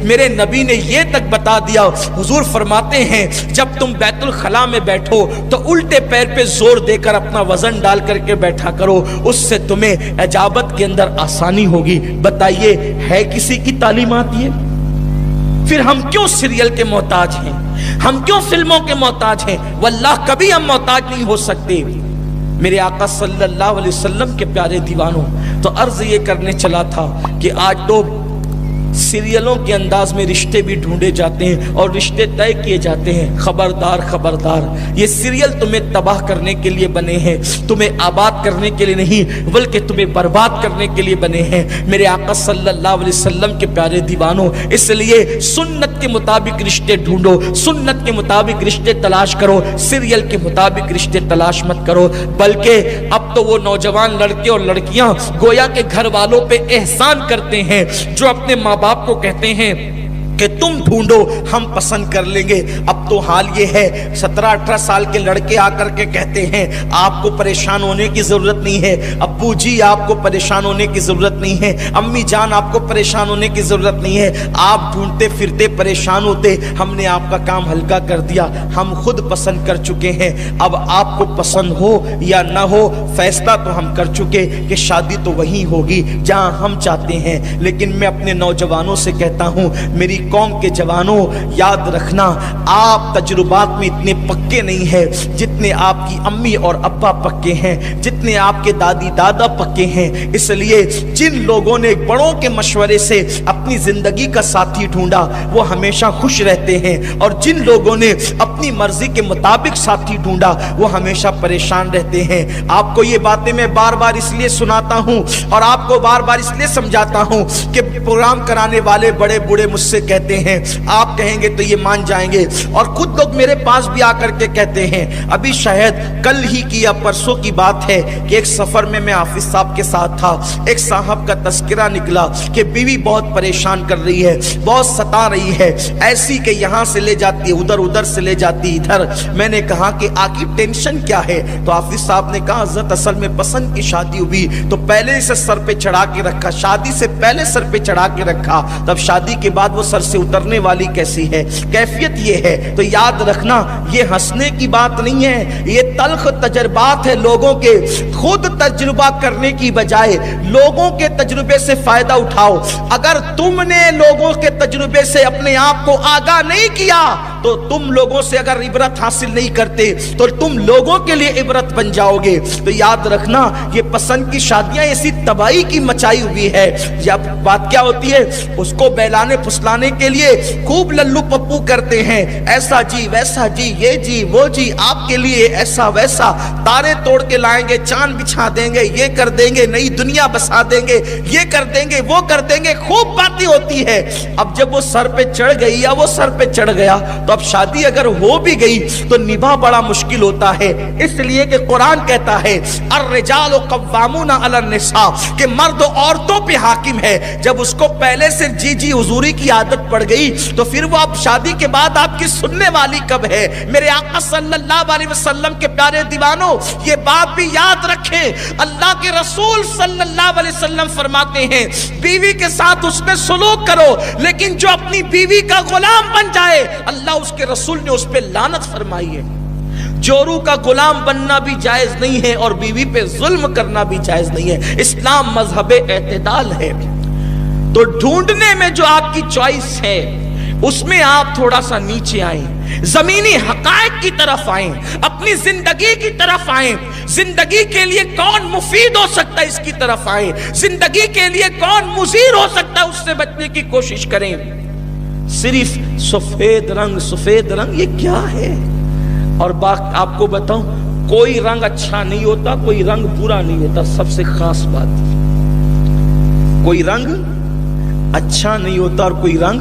میرے نبی نے یہ تک بتا دیا، حضور فرماتے ہیں جب تم بیت الخلا میں بیٹھو تو الٹے پیر پہ زور دے کر اپنا وزن ڈال کر کے بیٹھا کرو، اس سے تمہیں اجابت کے اندر آسانی ہوگی۔ بتائیے ہے کسی کی تعلیمات یہ؟ پھر ہم کیوں سیریل کے محتاج ہیں؟ ہم کیوں فلموں کے محتاج ہیں؟ واللہ کبھی ہم محتاج نہیں ہو سکتے۔ میرے آقا صلی اللہ علیہ وسلم کے پیارے دیوانوں، تو عرض یہ کرنے چلا تھا کہ آج تو سیریلوں کے انداز میں رشتے بھی ڈھونڈے جاتے ہیں اور رشتے طے کیے جاتے ہیں۔ خبردار خبردار، یہ سیریل تمہیں تباہ کرنے کے لیے بنے ہیں، تمہیں آباد کرنے کے لیے نہیں بلکہ تمہیں برباد کرنے کے لیے بنے ہیں میرے آقا صلی اللہ علیہ وسلم کے پیارے دیوانوں۔ اس لیے سنت کے مطابق رشتے ڈھونڈو، سنت کے مطابق رشتے تلاش کرو، سیریل کے مطابق رشتے تلاش مت کرو۔ بلکہ اب تو وہ نوجوان لڑکے اور لڑکیاں گویا کے گھر والوں پہ احسان کرتے ہیں جو اپنے ماں باپ کو کہتے ہیں کہ تم ڈھونڈو ہم پسند کر لیں گے۔ اب تو حال یہ ہے 17-18 سال کے لڑکے آ کر کے کہتے ہیں آپ کو پریشان ہونے کی ضرورت نہیں ہے، ابو جی آپ کو پریشان ہونے کی ضرورت نہیں ہے، امی جان آپ کو پریشان ہونے کی ضرورت نہیں ہے، آپ ڈھونڈتے پھرتے پریشان ہوتے، ہم نے آپ کا کام ہلکا کر دیا، ہم خود پسند کر چکے ہیں۔ اب آپ کو پسند ہو یا نہ ہو، فیصلہ تو ہم کر چکے کہ شادی تو وہیں ہوگی جہاں ہم چاہتے ہیں۔ لیکن میں اپنے نوجوانوں سے کہتا ہوں، میری قوم کے جوانوں یاد رکھنا، آپ تجربات میں اتنے پکے نہیں ہیں جتنے آپ کی امی اور ابا پکے ہیں، جتنے آپ کے دادی دادا پکے ہیں۔ اس لیے جن لوگوں نے بڑوں کے مشورے سے اپنی زندگی کا ساتھی ڈھونڈا وہ ہمیشہ خوش رہتے ہیں، اور جن لوگوں نے اپنی مرضی کے مطابق ساتھی ڈھونڈا وہ ہمیشہ پریشان رہتے ہیں۔ آپ کو یہ باتیں میں بار بار اس لیے سناتا ہوں اور آپ کو بار بار اس لیے سمجھاتا ہوں کہ پروگرام کرانے والے بڑے بوڑھے مجھ سے کہتے ہیں، آپ کہیں گے تو یہ مان جائیں گے، اور خود لوگ میرے پاس بھی آ کر کے کہتے ہیں۔ ابھی شاید کل ہی کی یا پرسوں کی بات ہے کہ ایک سفر میں حافظ صاحب کے ساتھ تھا، ایک صاحب کا تذکرہ نکلا کہ بیوی بہت پریشان کر رہی ہے، بہت ستا رہی ہے، ایسی کہ یہاں سے لے جاتی ادھر، ادھر سے لے جاتی ادھر۔ میں نے کہا کہ آخر ٹینشن کیا ہے؟ تو حافظ صاحب نے کہا حضرت اصل میں پسند کی شادی ہوئی تو پہلے اسے سر پہ چڑھا کے رکھا، شادی سے پہلے سر پہ چڑھا کے رکھا، تب شادی کے بعد وہ سر سے اترنے والی کیسی ہے؟ کیفیت یہ ہے۔ تو یاد رکھنا یہ ہنسنے کی بات نہیں ہے، یہ تلخ تجربات ہے لوگوں کے۔ خود تجربہ کرنے کی بجائے لوگوں کے تجربے سے فائدہ اٹھاؤ۔ اگر تم نے لوگوں کے تجربے سے اپنے آپ کو آگاہ نہیں کیا تو تم لوگوں سے اگر عبرت حاصل نہیں کرتے تو تم لوگوں کے لیے عبرت بن جاؤ گے۔ تو یاد رکھنا یہ پسند کی شادیاں ایسی تباہی کی مچائی ہوئی ہے۔ جب بات کیا ہوتی ہے اس کو بہلانے پھسلانے کے لیے خوب للو پپو کرتے ہیں، ایسا جی ویسا جی، یہ جی وہ جی، آپ کے لیے ایسا ویسا، تارے توڑ کے لائیں گے، چاند بچھا دیں گے، یہ کر دیں گے، نئی دنیا بسا دیں گے، یہ کر دیں گے، وہ کر دیں گے، خوب باتیں ہوتی ہے۔ اب جب وہ سر پہ چڑھ گئی یا وہ سر پہ چڑھ گیا تو اب شادی اگر ہو بھی گئی تو نبھا بڑا مشکل ہوتا ہے۔ اس لیے کہ قرآن کہتا ہے الرجال قوامون علی النساء، کہ مرد عورتوں پہ حاکم ہے۔ جب اس کو پہلے سے جی جی حضوری کی عادت پڑ گئی تو پھر وہ اب شادی کے بعد آپ کی سننے والی کب ہے؟ میرے آقا صلی اللہ علیہ وسلم کے پیارے دیوانوں یہ بات بھی یاد رکھیں، اللہ کے رسول صلی اللہ علیہ وسلم فرماتے ہیں بیوی کے ساتھ اس نے سلوک کرو، لیکن جو اپنی بیوی کا غلام بن جائے اللہ اس کے رسول نے اس پہ لعنت فرمائی ہے۔ جورو کا غلام بننا بھی جائز نہیں ہے اور بیوی پہ ظلم کرنا بھی جائز نہیں ہے۔ اسلام مذہب اعتدال ہے۔ تو ڈھونڈنے میں جو آپ کی چوائس ہے اس میں آپ تھوڑا سا نیچے آئیں، زمینی حقائق کی طرف آئیں، اپنی زندگی کی طرف آئیں، زندگی کے لیے کون مفید ہو سکتا ہے اس کی طرف آئیں، زندگی کے لیے کون مضر ہو سکتا ہے اس سے بچنے کی کوشش کریں۔ صرف سفید رنگ یہ کیا ہے؟ اور آپ کو بتاؤں کوئی رنگ اچھا نہیں ہوتا، کوئی رنگ برا نہیں ہوتا۔ سب سے خاص بات کوئی رنگ اچھا نہیں ہوتا اور کوئی رنگ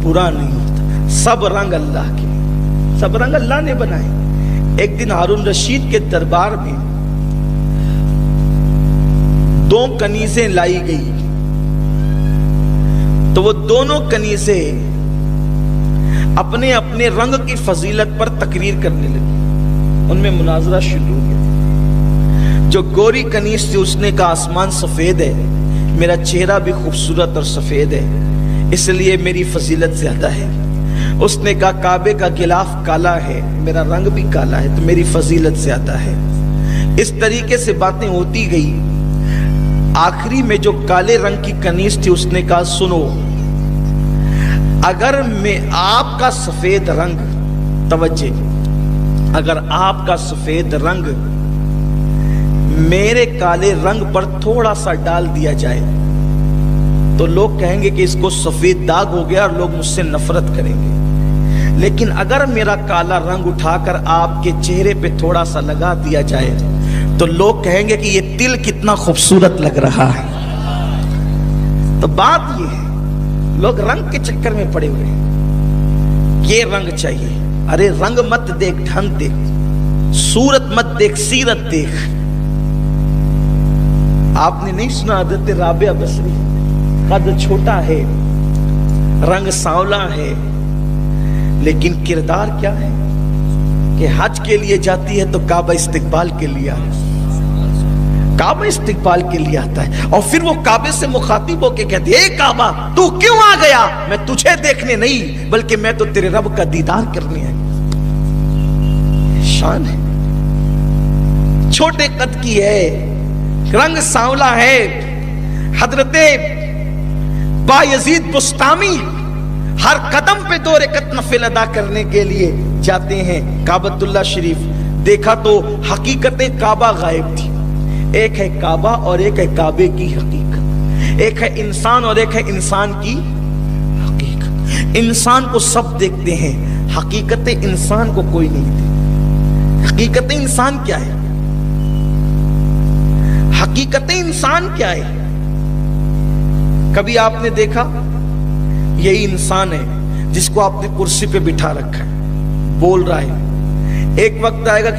برا نہیں ہوتا، سب رنگ اللہ کے، سب رنگ اللہ نے بنائے۔ ایک دن ہارون رشید کے دربار میں 2 کنیزیں لائی گئی تو وہ دونوں کنیزیں اپنے اپنے رنگ کی فضیلت پر تقریر کرنے لگی، ان میں مناظرہ شروع ہو گیا۔ جو گوری کنیز تھی اس نے کہا آسمان سفید ہے، میرا چہرہ بھی خوبصورت اور سفید ہے۔ اس لیے میری فضیلت زیادہ ہے۔ اس نے کہا کعبے کا غلاف کالا ہے، میرا رنگ بھی کالا ہے، تو میری فضیلت زیادہ ہے۔ اس طریقے سے باتیں ہوتی گئی۔ آخری میں جو کالے رنگ کی کنیز تھی اس نے کہا سنو، اگر میں آپ کا سفید رنگ، توجہ، اگر آپ کا سفید رنگ میرے کالے رنگ پر تھوڑا سا ڈال دیا جائے تو لوگ کہیں گے کہ اس کو سفید داغ ہو گیا اور لوگ مجھ سے نفرت کریں گے، لیکن اگر میرا کالا رنگ اٹھا کر آپ کے چہرے پہ تھوڑا سا لگا دیا جائے تو لوگ کہیں گے کہ یہ تل کتنا خوبصورت لگ رہا ہے۔ تو بات یہ ہے، لوگ رنگ کے چکر میں پڑے ہوئے ہیں، یہ رنگ چاہیے۔ ارے رنگ مت دیکھ، ڈھنگ دیکھ، صورت مت دیکھ، سیرت دیکھ۔ آپ نے نہیں سنا حضرت رابعہ بصری، قد چھوٹا ہے، رنگ سانولا ہے، لیکن کردار کیا ہے کہ حج کے لیے جاتی ہے تو کعبہ استقبال کے لیے آتا ہے، کعبہ استقبال کے لیے آتا ہے، اور پھر وہ کعبے سے مخاطب ہو کے کہتے اے کعبہ تو کیوں آ گیا؟ میں تجھے دیکھنے نہیں بلکہ میں تو تیرے رب کا دیدار کرنے آئی۔ شان ہے، چھوٹے قد کی ہے، رنگ سانولا ہے۔ حضرت بایزید بستامی ہر قدم پہ 2 رکعت نفل ادا کرنے کے لیے جاتے ہیں کعبۃ اللہ شریف۔ دیکھا تو حقیقت کعبہ غائب تھی، ایک ہے کعبہ اور ایک ہے کعبے کی حقیقت، ایک ہے انسان اور ایک ہے انسان کی حقیقت۔ انسان کو سب دیکھتے ہیں، حقیقت انسان کو کوئی نہیں دیکھتا۔ حقیقت انسان کیا ہے؟ حقیقت انسان کیا ہے؟ کبھی آپ نے دیکھا یہی انسان ہے جس کو آپ نے کرسی پہ بٹھا رکھا ہے، بول رہا ہے، ایک وقت آئے گا کہ